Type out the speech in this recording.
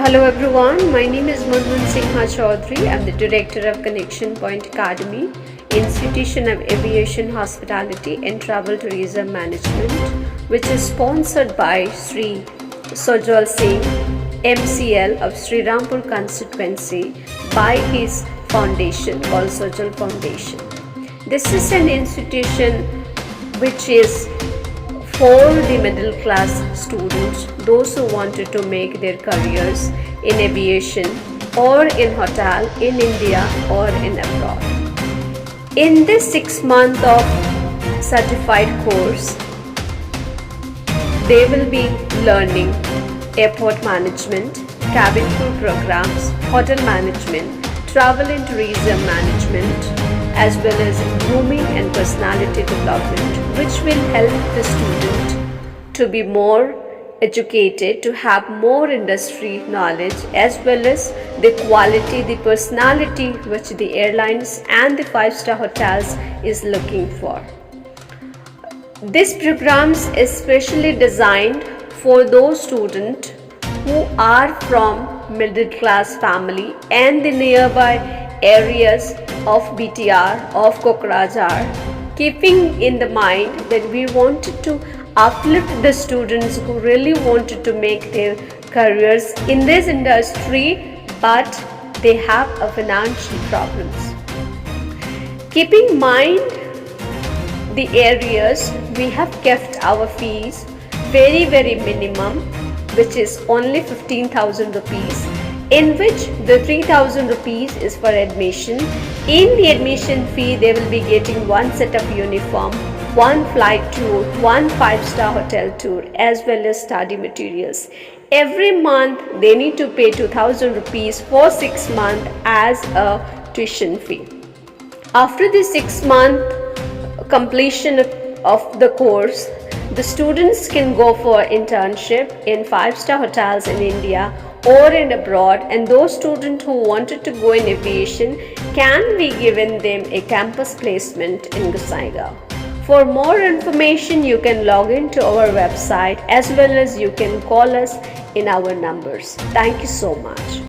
Hello everyone, my name is Munmun Singha Chaudhary. I'm the Director of Connection Point Academy, Institution of Aviation Hospitality and Travel Tourism Management, which is sponsored by Sri Sojal Singh, MCL of Sri Rampur constituency by his foundation called Sojal Foundation. This is an institution which is for the middle class students, those who wanted to make their careers in aviation or in hotel in India or in abroad. In this 6 month of certified course, they will be learning airport management, cabin crew programs, hotel management, travel and tourism management, as well as grooming and personality development, which will help the student to be more educated, to have more industry knowledge, as well as the quality, the personality which the airlines and the 5-star hotels is looking for. This programs is specially designed for those students who are from middle class family and the nearby areas of BTR, of Kokrajhar, keeping in the mind that we wanted to uplift the students who really wanted to make their careers in this industry, but they have a financial problems. Keeping in mind the areas, we have kept our fees very minimum, which is only 15,000 rupees, in which the 3,000 rupees is for admission. In the admission fee, they will be getting one set of uniform, one flight tour, one 5-star hotel tour, as well as study materials. Every month, they need to pay 2,000 rupees for 6 months as a tuition fee. After the 6-month completion of the course, the students can go for internship in 5-star hotels in India or in abroad, and those students who wanted to go in aviation can be given them a campus placement in Gusaigaon. For more information, you can log into our website, as well as you can call us in our numbers. Thank you so much.